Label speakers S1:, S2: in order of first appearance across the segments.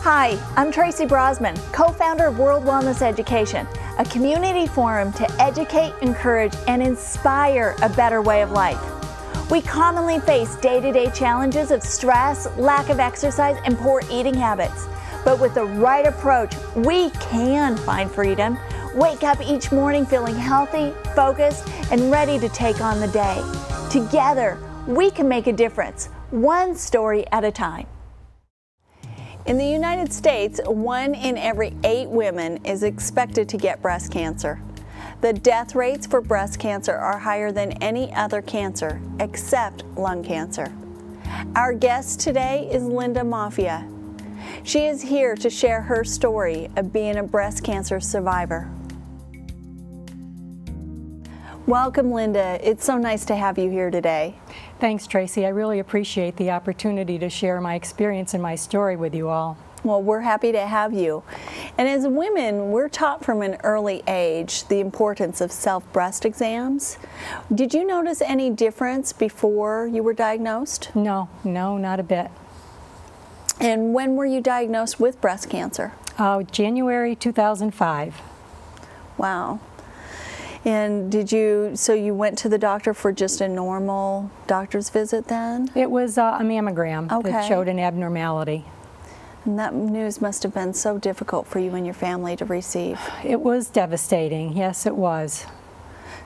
S1: Hi, I'm Tracy Brosman, co-founder of World Wellness Education, a community forum to educate, encourage, and inspire a better way of life. We commonly face day-to-day challenges of stress, lack of exercise, and poor eating habits. But with the right approach, we can find freedom. Wake up each morning feeling healthy, focused, and ready to take on the day. Together, we can make a difference, one story at a time. In the United States, 1 in every 8 women is expected to get breast cancer. The death rates for breast cancer are higher than any other cancer, except lung cancer. Our guest today is Linda Mafia. She is here to share her story of being a breast cancer survivor. Welcome, Linda. It's so nice to have you here today.
S2: Thanks, Tracy. I really appreciate the opportunity to share my experience and my story with you all.
S1: Well, we're happy to have you. And as women, we're taught from an early age the importance of self-breast exams. Did you notice any difference before you were diagnosed?
S2: No, not a bit.
S1: And when were you diagnosed with breast cancer?
S2: January 2005.
S1: Wow. And so you went to the doctor for just a normal doctor's visit then?
S2: It was a mammogram that showed an abnormality.
S1: And that news must have been so difficult for you and your family to receive.
S2: It was devastating, yes it was.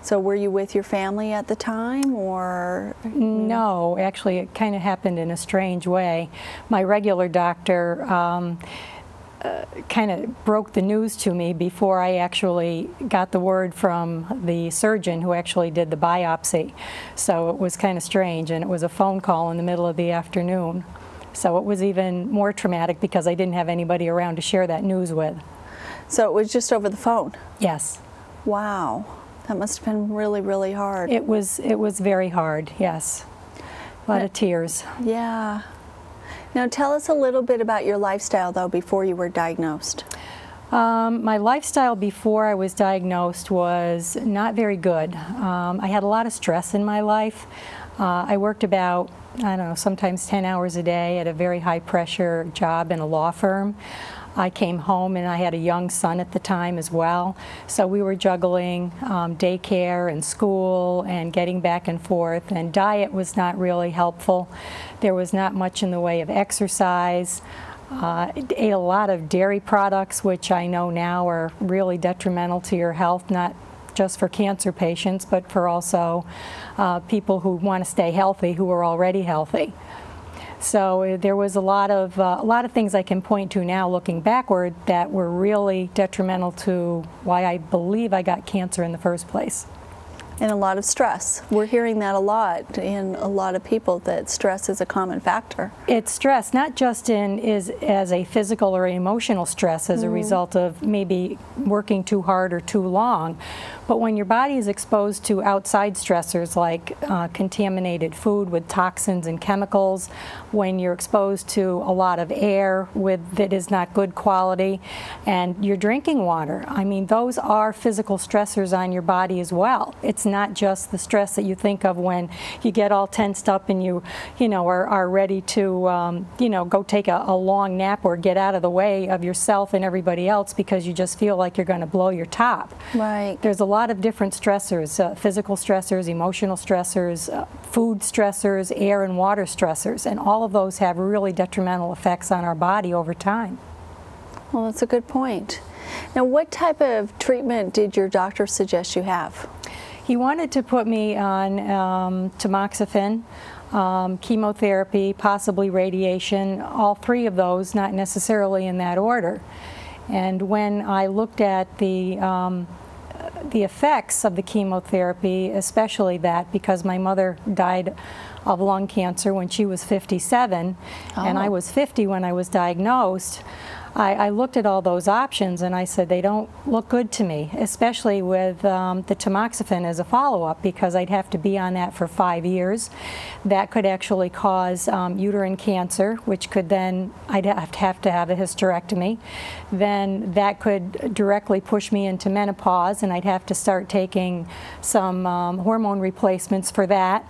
S1: So were you with your family at the time, or?
S2: No, actually it kind of happened in a strange way. My regular doctor kind of broke the news to me before I actually got the word from the surgeon who actually did the biopsy. So it was kind of strange, and it was a phone call in the middle of the afternoon. So it was even more traumatic because I didn't have anybody around to share that news with.
S1: So it was just over the phone?
S2: Yes.
S1: Wow. That must have been really, really hard.
S2: It was very hard, yes. A lot of tears.
S1: Yeah. Now tell us a little bit about your lifestyle, though, before you were diagnosed.
S2: My lifestyle before I was diagnosed was not very good. I had a lot of stress in my life. I worked about, I don't know, sometimes 10 hours a day at a very high pressure job in a law firm. I came home and I had a young son at the time as well, so we were juggling daycare and school and getting back and forth, and diet was not really helpful. There was not much in the way of exercise. Ate a lot of dairy products, which I know now are really detrimental to your health, not just for cancer patients, but for also people who want to stay healthy, who are already healthy. So there was a lot of things I can point to now looking backward that were really detrimental to why I believe I got cancer in the first place.
S1: And a lot of stress. We're hearing that a lot in a lot of people, that stress is a common factor.
S2: It's stress, not just as a physical or emotional stress as a result of maybe working too hard or too long, but when your body is exposed to outside stressors like contaminated food with toxins and chemicals, when you're exposed to a lot of air that is not good quality, and your drinking water, I mean, those are physical stressors on your body as well. It's not just the stress that you think of when you get all tensed up and you are ready to go take a long nap or get out of the way of yourself and everybody else because you just feel like you're going to blow your top.
S1: Right.
S2: There's a lot of different stressors, physical stressors, emotional stressors, food stressors, air and water stressors, and all of those have really detrimental effects on our body over time.
S1: Well, that's a good point. Now, what type of treatment did your doctor suggest you have?
S2: He wanted to put me on tamoxifen, chemotherapy, possibly radiation, all 3 of those, not necessarily in that order. And when I looked at the effects of the chemotherapy, especially that, because my mother died of lung cancer when she was 57, and I was 50 when I was diagnosed, I looked at all those options and I said they don't look good to me, especially with the tamoxifen as a follow-up, because I'd have to be on that for 5 years. That could actually cause uterine cancer, which could then, I'd have to have a hysterectomy. Then that could directly push me into menopause, and I'd have to start taking some hormone replacements for that.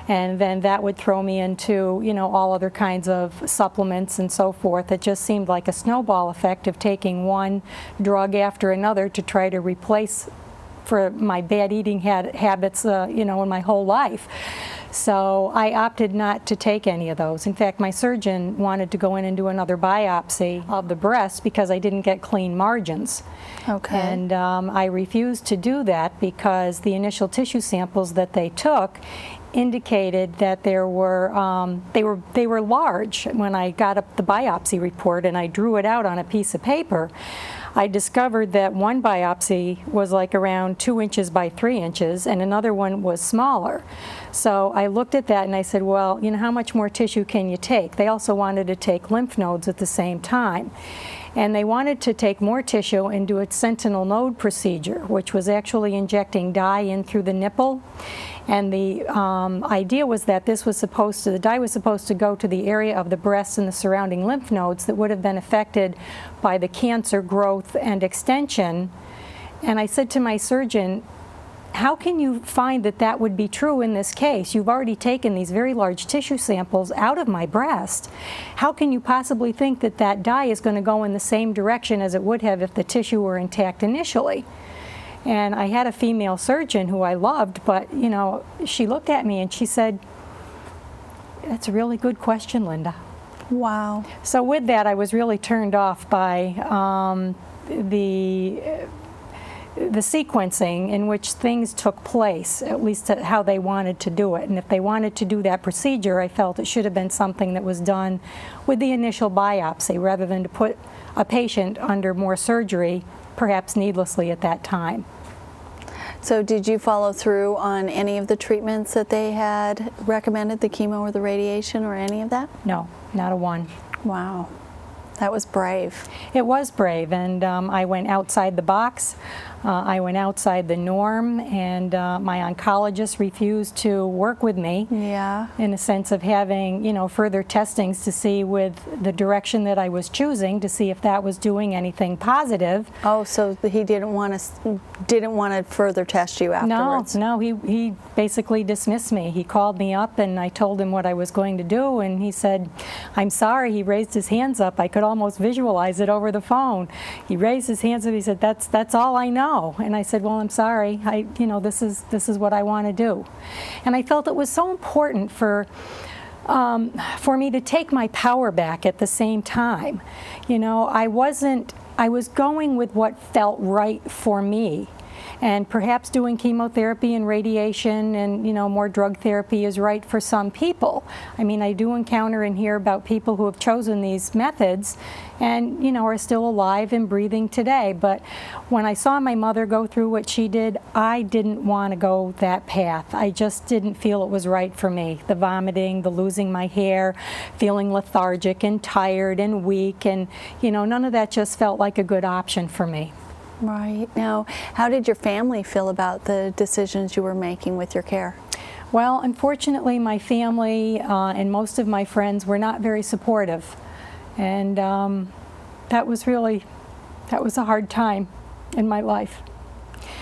S2: And then that would throw me into, you know, all other kinds of supplements and so forth. It just seemed like a snowball effect of taking one drug after another to try to replace for my bad eating habits, you know, in my whole life. So I opted not to take any of those. In fact, my surgeon wanted to go in and do another biopsy of the breast because I didn't get clean margins.
S1: Okay.
S2: And I refused to do that because the initial tissue samples that they took indicated that there were they were large. When I got up the biopsy report and I drew it out on a piece of paper, I discovered that one biopsy was like around 2 inches by 3 inches and another one was smaller. So I looked at that and I said, well, you know, how much more tissue can you take? They also wanted to take lymph nodes at the same time. And they wanted to take more tissue and do a sentinel node procedure, which was actually injecting dye in through the nipple. And the idea was that this was supposed to, the dye was supposed to go to the area of the breast and the surrounding lymph nodes that would have been affected by the cancer growth and extension. And I said to my surgeon, how can you find that that would be true in this case? You've already taken these very large tissue samples out of my breast. How can you possibly think that that dye is going to go in the same direction as it would have if the tissue were intact initially? And I had a female surgeon who I loved, but, you know, she looked at me and she said, that's a really good question, Linda.
S1: Wow.
S2: So with that, I was really turned off by the sequencing in which things took place, at least how they wanted to do it. And if they wanted to do that procedure, I felt it should have been something that was done with the initial biopsy rather than to put a patient under more surgery, perhaps needlessly at that time.
S1: So did you follow through on any of the treatments that they had recommended, the chemo or the radiation or any of that?
S2: No, not a one.
S1: Wow. That was brave.
S2: It was brave, and I went outside the box. I went outside the norm, and my oncologist refused to work with me.
S1: Yeah.
S2: In a sense of having, you know, further testings to see with the direction that I was choosing to see if that was doing anything positive.
S1: Oh, so he didn't want to further test you afterwards?
S2: No, he basically dismissed me. He called me up, and I told him what I was going to do, and he said, "I'm sorry." He raised his hands up. I could almost visualize it over the phone. He raised his hands up. He said, "That's all I know." And I said, well, I'm sorry. You know, this is what I want to do. And I felt it was so important for me to take my power back at the same time. You know, I was going with what felt right for me. And perhaps doing chemotherapy and radiation and, you know, more drug therapy is right for some people. I mean, I do encounter and hear about people who have chosen these methods and, you know, are still alive and breathing today. But when I saw my mother go through what she did, I didn't want to go that path. I just didn't feel it was right for me. The vomiting, the losing my hair, feeling lethargic and tired and weak, and, you know, none of that just felt like a good option for me.
S1: Right. Now, how did your family feel about the decisions you were making with your care?
S2: Well, unfortunately, my family and most of my friends were not very supportive. And that was a hard time in my life.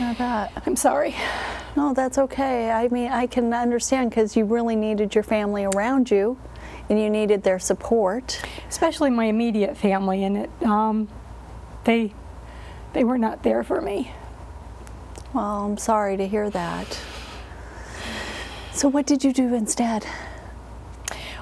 S1: I bet.
S2: I'm sorry.
S1: No, that's okay. I mean, I can understand because you really needed your family around you and you needed their support.
S2: Especially my immediate family, and they were not there for me.
S1: Well, I'm sorry to hear that. So what did you do instead?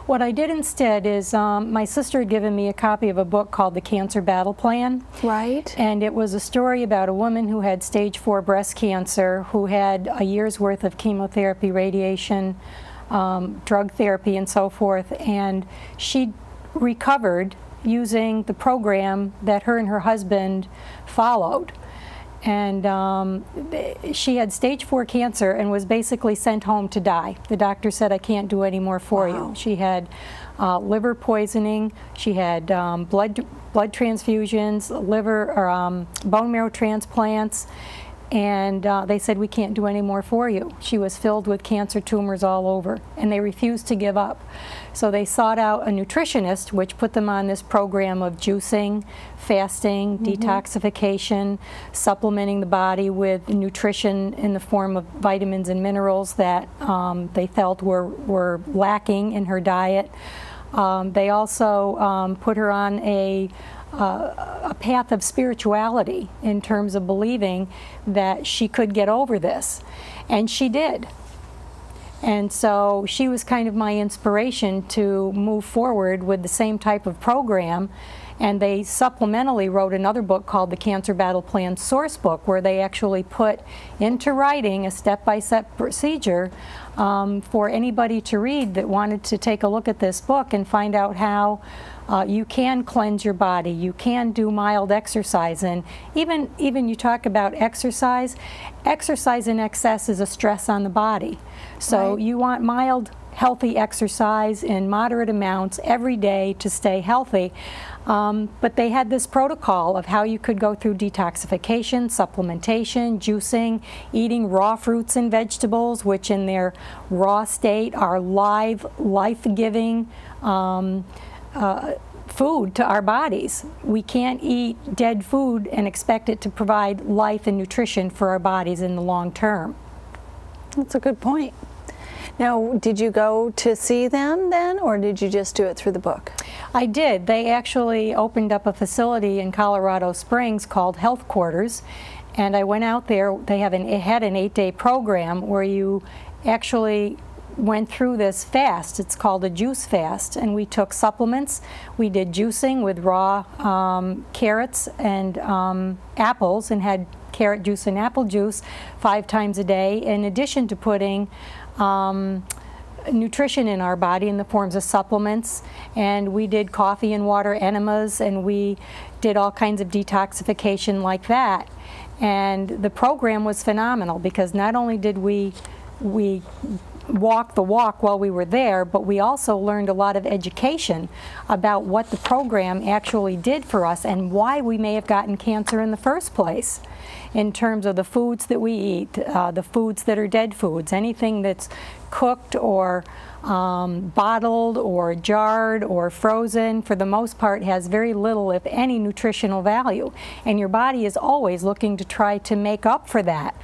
S2: What I did instead is my sister had given me a copy of a book called The Cancer Battle Plan.
S1: Right.
S2: And it was a story about a woman who had stage 4 breast cancer, who had a year's worth of chemotherapy, radiation, drug therapy, and so forth. And she recovered using the program that her and her husband followed. And she had stage 4 cancer and was basically sent home to die. The doctor said, I can't do any more for you. She had liver poisoning, she had blood transfusions, bone marrow transplants, and they said, we can't do any more for you. She was filled with cancer tumors all over, and they refused to give up. So they sought out a nutritionist, which put them on this program of juicing, fasting, detoxification, supplementing the body with nutrition in the form of vitamins and minerals that they felt were lacking in her diet. They also put her on a path of spirituality in terms of believing that she could get over this, and she did. And so she was kind of my inspiration to move forward with the same type of program. And they supplementally wrote another book called the Cancer Battle Plan Source Book, where they actually put into writing a step-by-step procedure for anybody to read that wanted to take a look at this book and find out how you can cleanse your body, you can do mild exercise. And even you talk about exercise in excess is a stress on the body. So you want mild, healthy exercise in moderate amounts every day to stay healthy. But they had this protocol of how you could go through detoxification, supplementation, juicing, eating raw fruits and vegetables, which in their raw state are live, life-giving food to our bodies. We can't eat dead food and expect it to provide life and nutrition for our bodies in the long term.
S1: That's a good point. Now, did you go to see them then, or did you just do it through the book?
S2: I did. They actually opened up a facility in Colorado Springs called Health Quarters, and I went out there. They had an 8-day program where you actually went through this fast. It's called a juice fast, and we took supplements. We did juicing with raw carrots and apples, and had carrot juice and apple juice 5 times a day, in addition to putting nutrition in our body in the forms of supplements. And we did coffee and water enemas, and we did all kinds of detoxification like that. And the program was phenomenal, because not only did we walk the walk while we were there, but we also learned a lot of education about what the program actually did for us and why we may have gotten cancer in the first place, in terms of the foods that we eat, the foods that are dead foods, anything that's cooked or bottled or jarred or frozen, for the most part has very little, if any, nutritional value, and your body is always looking to try to make up for that.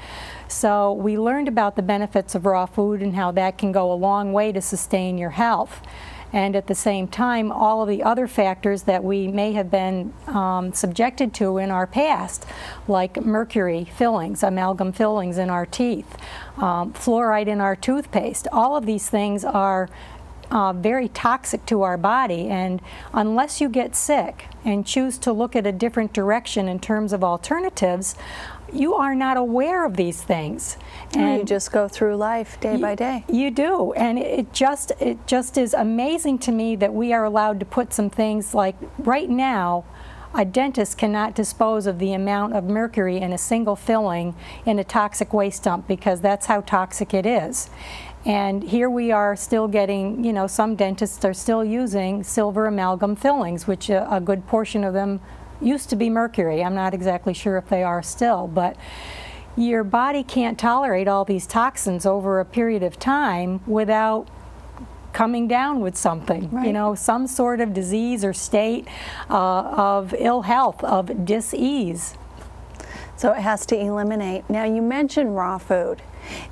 S2: So we learned about the benefits of raw food and how that can go a long way to sustain your health. And at the same time, all of the other factors that we may have been subjected to in our past, like mercury fillings, amalgam fillings in our teeth, fluoride in our toothpaste, all of these things are very toxic to our body, and unless you get sick and choose to look at a different direction in terms of alternatives, you are not aware of these things.
S1: And you just go through life day by day.
S2: You do, and it just is amazing to me that we are allowed to put some things like, right now, a dentist cannot dispose of the amount of mercury in a single filling in a toxic waste dump, because that's how toxic it is. And here we are still getting, you know, some dentists are still using silver amalgam fillings, which a good portion of them used to be mercury. I'm not exactly sure if they are still, but your body can't tolerate all these toxins over a period of time without coming down with something, right. You know, some sort of disease or state of ill health, of dis-ease.
S1: So it has to eliminate. Now, you mentioned raw food,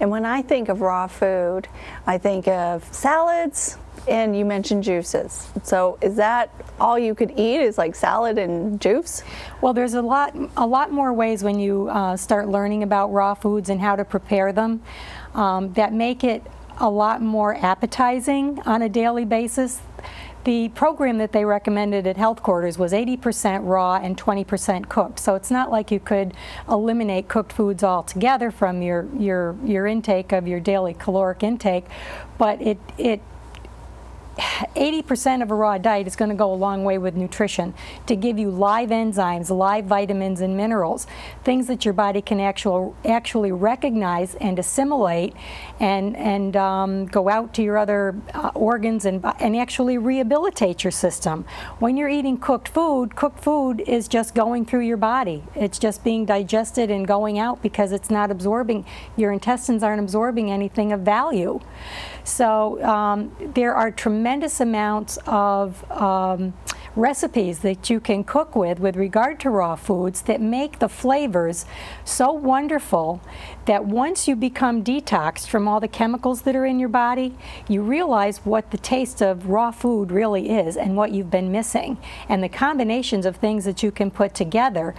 S1: and when I think of raw food, I think of salads, and you mentioned juices. So is that all you could eat, is like salad and juice?
S2: Well, there's a lot more ways when you start learning about raw foods and how to prepare them that make it a lot more appetizing on a daily basis. The program that they recommended at Health Quarters was 80% raw and 20% cooked. So it's not like you could eliminate cooked foods altogether from your intake of your daily caloric intake, but it 80% of a raw diet is going to go a long way with nutrition to give you live enzymes, live vitamins and minerals, things that your body can actually recognize and assimilate and go out to your other organs and actually rehabilitate your system. When you're eating cooked food is just going through your body. It's just being digested and going out because it's not absorbing, your intestines aren't absorbing anything of value. So there are tremendous amounts of recipes that you can cook with regard to raw foods that make the flavors so wonderful that once you become detoxed from all the chemicals that are in your body, you realize what the taste of raw food really is and what you've been missing, and the combinations of things that you can put together.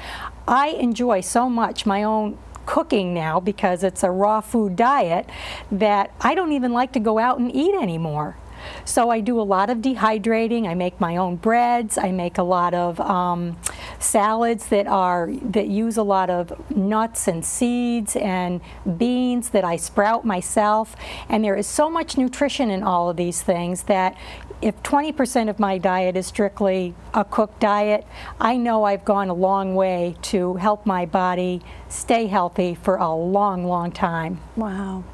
S2: I enjoy so much my own cooking now because it's a raw food diet that I don't even like to go out and eat anymore. So I do a lot of dehydrating. I make my own breads. I make a lot of salads that use a lot of nuts and seeds and beans that I sprout myself. And there is so much nutrition in all of these things that if 20% of my diet is strictly a cooked diet, I know I've gone a long way to help my body stay healthy for a long, long time.
S1: Wow.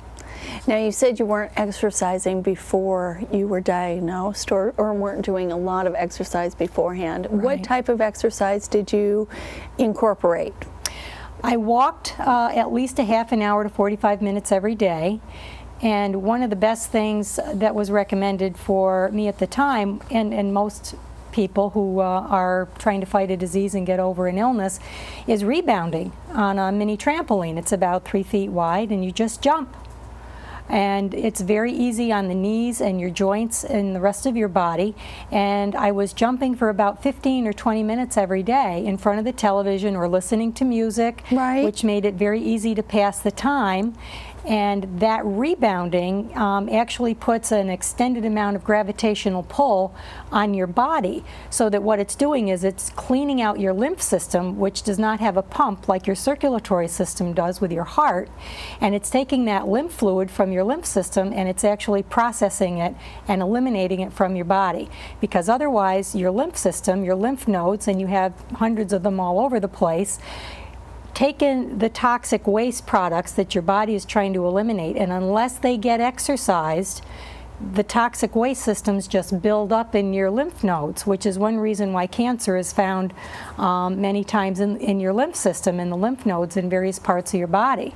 S1: Now, you said you weren't exercising before you were diagnosed, or weren't doing a lot of exercise beforehand. Right. What type of exercise did you incorporate?
S2: I walked at least a half an hour to 45 minutes every day. And one of the best things that was recommended for me at the time, and most people who are trying to fight a disease and get over an illness, is rebounding on a mini trampoline. It's about 3 feet wide, and you just jump. And it's very easy on the knees and your joints and the rest of your body. And I was jumping for about 15 or 20 minutes every day in front of the television or listening to music, right, which made it very easy to pass the time. And that rebounding actually puts an extended amount of gravitational pull on your body, so that what it's doing is it's cleaning out your lymph system, which does not have a pump like your circulatory system does with your heart, and it's taking that lymph fluid from your lymph system and it's actually processing it and eliminating it from your body, because otherwise your lymph system, your lymph nodes, and you have hundreds of them all over the place, take in the toxic waste products that your body is trying to eliminate, and unless they get exercised, the toxic waste systems just build up in your lymph nodes, which is one reason why cancer is found many times in your lymph system, in the lymph nodes in various parts of your body.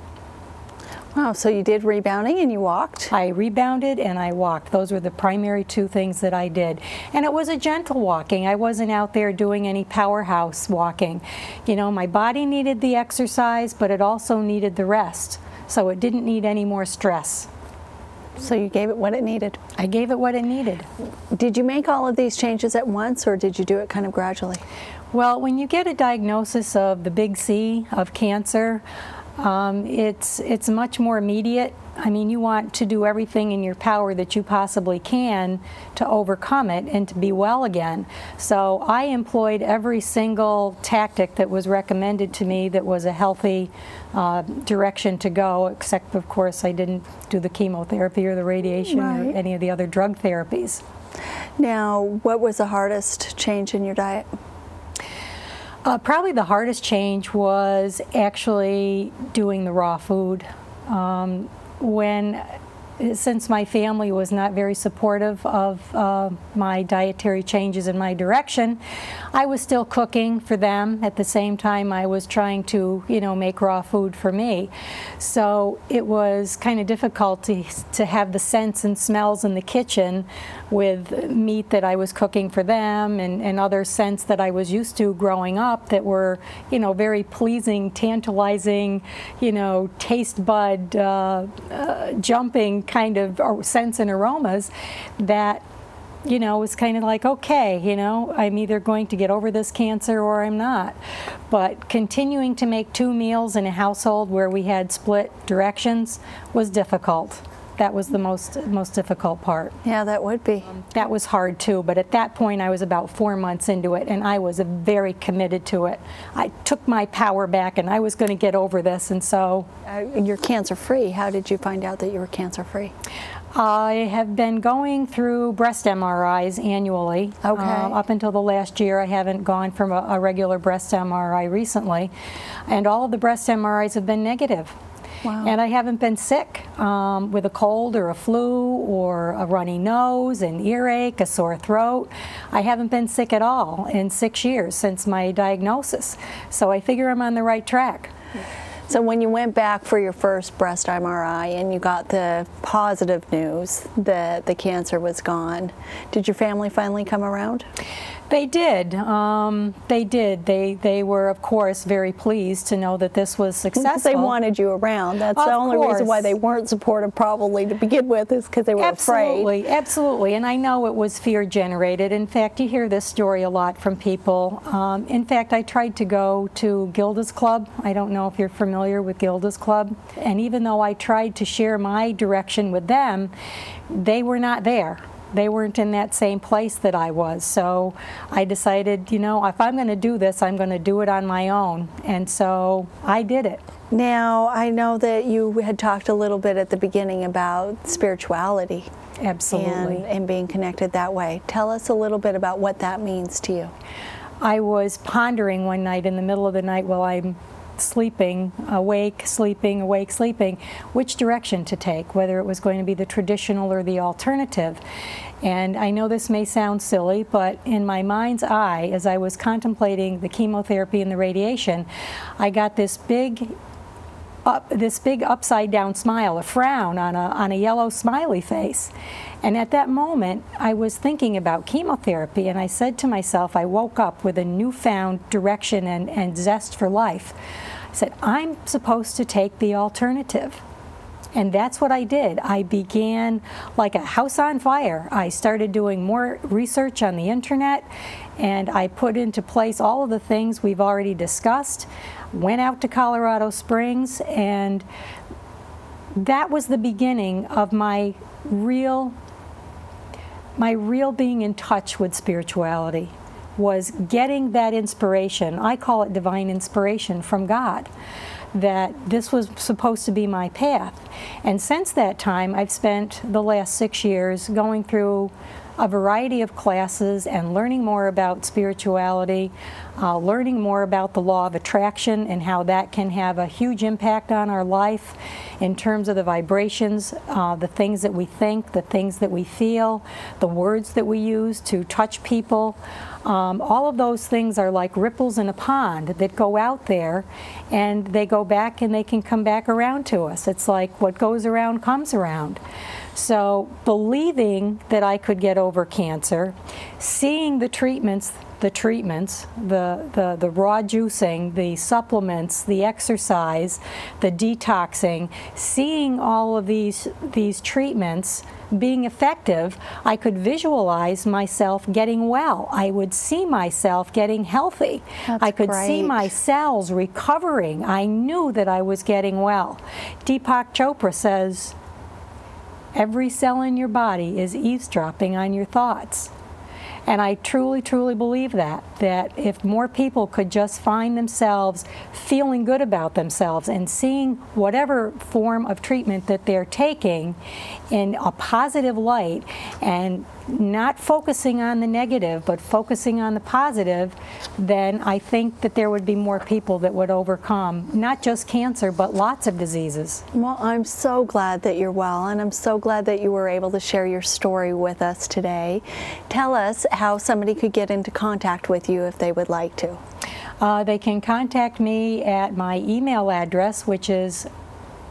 S1: Wow, so you did rebounding and you walked?
S2: I rebounded and I walked. Those were the primary two things that I did. And it was a gentle walking. I wasn't out there doing any powerhouse walking. You know, my body needed the exercise, but it also needed the rest. So it didn't need any more stress.
S1: So you gave it what it needed?
S2: I gave it what it needed.
S1: Did you make all of these changes at once, or did you do it kind of gradually?
S2: Well, when you get a diagnosis of the big C, of cancer, it's much more immediate. I mean, you want to do everything in your power that you possibly can to overcome it and to be well again. So I employed every single tactic that was recommended to me that was a healthy direction to go, except, of course, I didn't do the chemotherapy or the radiation or any of the other drug therapies.
S1: Now, what was the hardest change in your diet?
S2: Probably the hardest change was actually doing the raw food. Since my family was not very supportive of my dietary changes in my direction, I was still cooking for them. At the same time, I was trying to, you know, make raw food for me. So it was kind of difficult to have the scents and smells in the kitchen with meat that I was cooking for them and other scents that I was used to growing up that were, you know, very pleasing, tantalizing, you know, taste bud jumping kind of scents and aromas that, you know, was kind of like, okay, you know, I'm either going to get over this cancer or I'm not. But continuing to make 2 meals in a household where we had split directions was difficult. That was the most difficult part.
S1: Yeah, that would be.
S2: That was hard too, but at that point I was about 4 months into it and I was very committed to it. I took my power back and I was going to get over this, and so.
S1: You're cancer-free. How did you find out that you were cancer-free?
S2: I have been going through breast MRIs annually.
S1: Okay.
S2: Up until the last year, I haven't gone from a regular breast MRI recently. And all of the breast MRIs have been negative.
S1: Wow.
S2: And I haven't been sick with a cold or a flu or a runny nose, an earache, a sore throat. I haven't been sick at all in 6 years since my diagnosis. So I figure I'm on the right track.
S1: So when you went back for your first breast MRI and you got the positive news that the cancer was gone, did your family finally come around?
S2: They did. They did. They were, of course, very pleased to know that this was successful.
S1: Because they wanted you around. That's the only reason why they weren't supportive probably to begin with, is because they were afraid.
S2: Absolutely. And I know it was fear generated. In fact, you hear this story a lot from people. In fact, I tried to go to Gilda's Club. I don't know if you're familiar with Gilda's Club. And even though I tried to share my direction with them, they were not there. They weren't in that same place that I was. So I decided, you know, if I'm going to do this, I'm going to do it on my own. And so I did it.
S1: Now, I know that you had talked a little bit at the beginning about spirituality.
S2: Absolutely.
S1: And being connected that way. Tell us a little bit about what that means to you.
S2: I was pondering one night in the middle of the night while I'm sleeping, awake, sleeping, awake, sleeping, which direction to take, whether it was going to be the traditional or the alternative. And I know this may sound silly, but in my mind's eye, as I was contemplating the chemotherapy and the radiation, I got this big upside down smile, a frown on a yellow smiley face. And at that moment, I was thinking about chemotherapy, and I said to myself, I woke up with a newfound direction and zest for life. I said, I'm supposed to take the alternative. And that's what I did. I began like a house on fire. I started doing more research on the internet, and I put into place all of the things we've already discussed, went out to Colorado Springs, and that was the beginning of my real being in touch with spirituality, was getting that inspiration. I call it divine inspiration from God, that this was supposed to be my path. And since that time, I've spent the last 6 years going through a variety of classes and learning more about spirituality, learning more about the law of attraction and how that can have a huge impact on our life in terms of the vibrations, the things that we think, the things that we feel, the words that we use to touch people. All of those things are like ripples in a pond that go out there, and they go back and they can come back around to us. It's like what goes around comes around. So believing that I could get over cancer, seeing the treatments, the raw juicing, the supplements, the exercise, the detoxing, seeing all of these treatments being effective, I could visualize myself getting well. I would see myself getting healthy. I could see my cells recovering. I knew that I was getting well. Deepak Chopra says, every cell in your body is eavesdropping on your thoughts. And I truly, truly believe that if more people could just find themselves feeling good about themselves and seeing whatever form of treatment that they're taking in a positive light and not focusing on the negative but focusing on the positive, then I think that there would be more people that would overcome not just cancer but lots of diseases.
S1: Well, I'm so glad that you're well, and I'm so glad that you were able to share your story with us today. Tell us how somebody could get into contact with you if they would like to.
S2: They can contact me at my email address, which is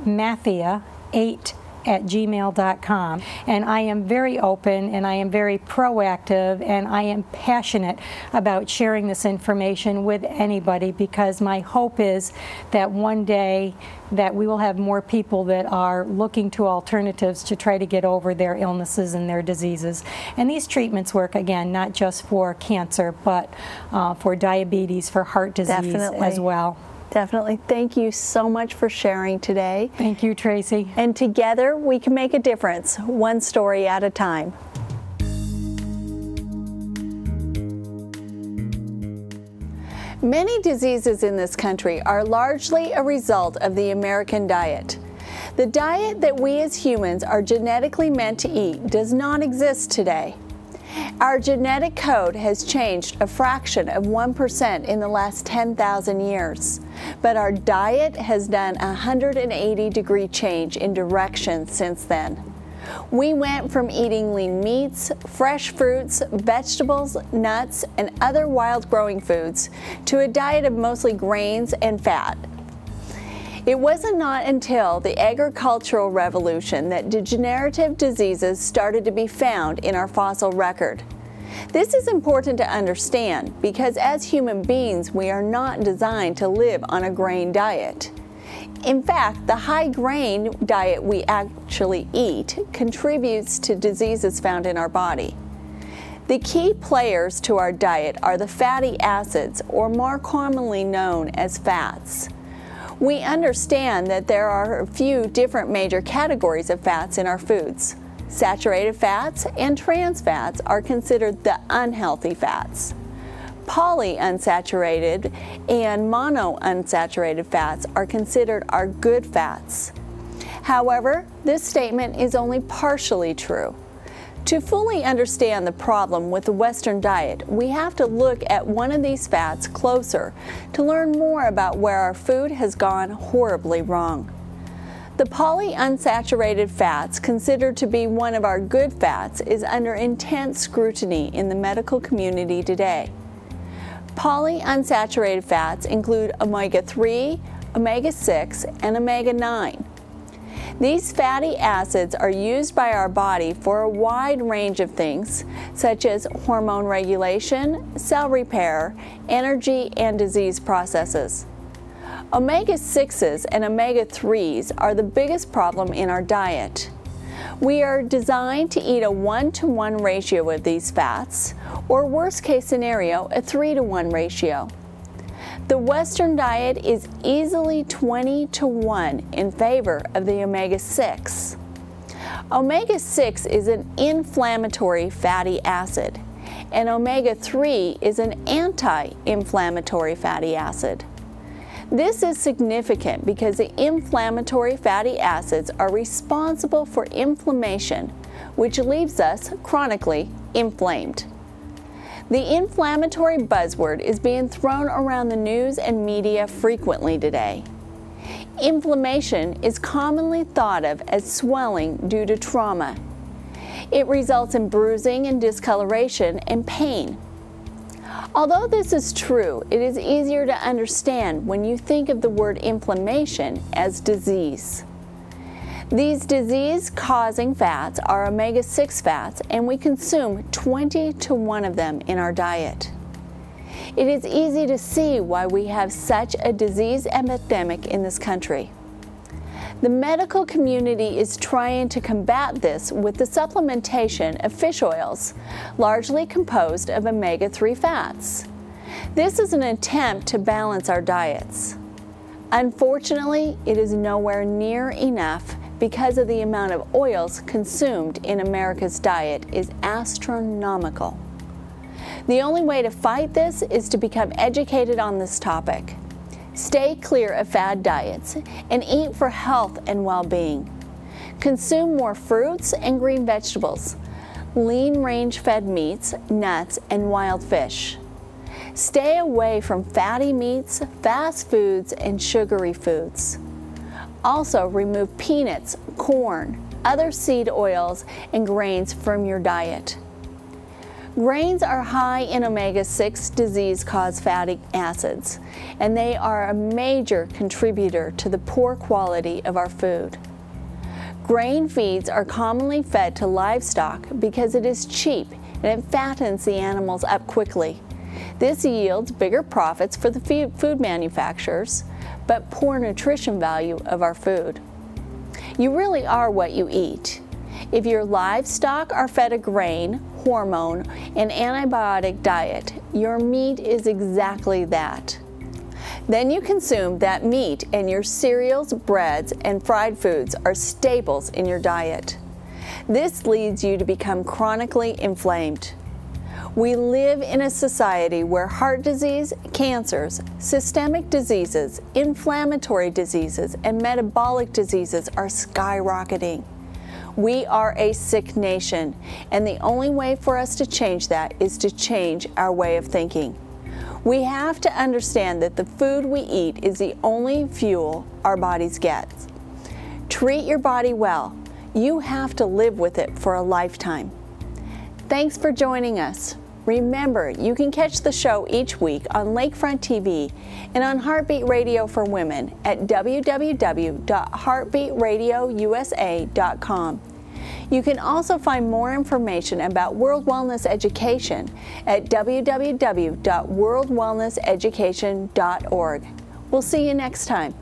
S2: mathia8@gmail.com, and I am very open and I am very proactive and I am passionate about sharing this information with anybody, because my hope is that one day that we will have more people that are looking to alternatives to try to get over their illnesses and their diseases. And these treatments work, again, not just for cancer but for diabetes, for heart disease as well.
S1: Definitely. Thank you so much for sharing today.
S2: Thank you, Tracy.
S1: And together we can make a difference, one story at a time. Many diseases in this country are largely a result of the American diet. The diet that we as humans are genetically meant to eat does not exist today. Our genetic code has changed a fraction of 1% in the last 10,000 years, but our diet has done a 180-degree change in direction since then. We went from eating lean meats, fresh fruits, vegetables, nuts, and other wild-growing foods to a diet of mostly grains and fat. It wasn't not until the agricultural revolution that degenerative diseases started to be found in our fossil record. This is important to understand because as human beings, we are not designed to live on a grain diet. In fact, the high grain diet we actually eat contributes to diseases found in our body. The key players to our diet are the fatty acids, or more commonly known as fats. We understand that there are a few different major categories of fats in our foods. Saturated fats and trans fats are considered the unhealthy fats. Polyunsaturated and monounsaturated fats are considered our good fats. However, this statement is only partially true. To fully understand the problem with the Western diet, we have to look at one of these fats closer to learn more about where our food has gone horribly wrong. The polyunsaturated fats, considered to be one of our good fats, is under intense scrutiny in the medical community today. Polyunsaturated fats include omega-3, omega-6, and omega-9. These fatty acids are used by our body for a wide range of things, such as hormone regulation, cell repair, energy, and disease processes. Omega-6s and omega-3s are the biggest problem in our diet. We are designed to eat a 1-to-1 ratio of these fats, or worst case scenario, a 3-to-1 ratio. The Western diet is easily 20-to-1 in favor of the omega-6. Omega-6 is an inflammatory fatty acid, and omega-3 is an anti-inflammatory fatty acid. This is significant because the inflammatory fatty acids are responsible for inflammation, which leaves us chronically inflamed. The inflammatory buzzword is being thrown around the news and media frequently today. Inflammation is commonly thought of as swelling due to trauma. It results in bruising and discoloration and pain. Although this is true, it is easier to understand when you think of the word inflammation as disease. These disease-causing fats are omega-6 fats, and we consume 20-to-1 of them in our diet. It is easy to see why we have such a disease epidemic in this country. The medical community is trying to combat this with the supplementation of fish oils, largely composed of omega-3 fats. This is an attempt to balance our diets. Unfortunately, it is nowhere near enough because of the amount of oils consumed in America's diet is astronomical. The only way to fight this is to become educated on this topic. Stay clear of fad diets and eat for health and well-being. Consume more fruits and green vegetables, lean range-fed meats, nuts, and wild fish. Stay away from fatty meats, fast foods, and sugary foods. Also, remove peanuts, corn, other seed oils, and grains from your diet. Grains are high in omega-6 disease-caused fatty acids, and they are a major contributor to the poor quality of our food. Grain feeds are commonly fed to livestock because it is cheap and it fattens the animals up quickly. This yields bigger profits for the food manufacturers, but poor nutrition value of our food. You really are what you eat. If your livestock are fed a grain, hormone, and antibiotic diet, your meat is exactly that. Then you consume that meat, and your cereals, breads, and fried foods are staples in your diet. This leads you to become chronically inflamed. We live in a society where heart disease, cancers, systemic diseases, inflammatory diseases, and metabolic diseases are skyrocketing. We are a sick nation, and the only way for us to change that is to change our way of thinking. We have to understand that the food we eat is the only fuel our bodies get. Treat your body well. You have to live with it for a lifetime. Thanks for joining us. Remember, you can catch the show each week on Lakefront TV and on Heartbeat Radio for Women at www.heartbeatradiousa.com. You can also find more information about World Wellness Education at www.worldwellnesseducation.org. We'll see you next time.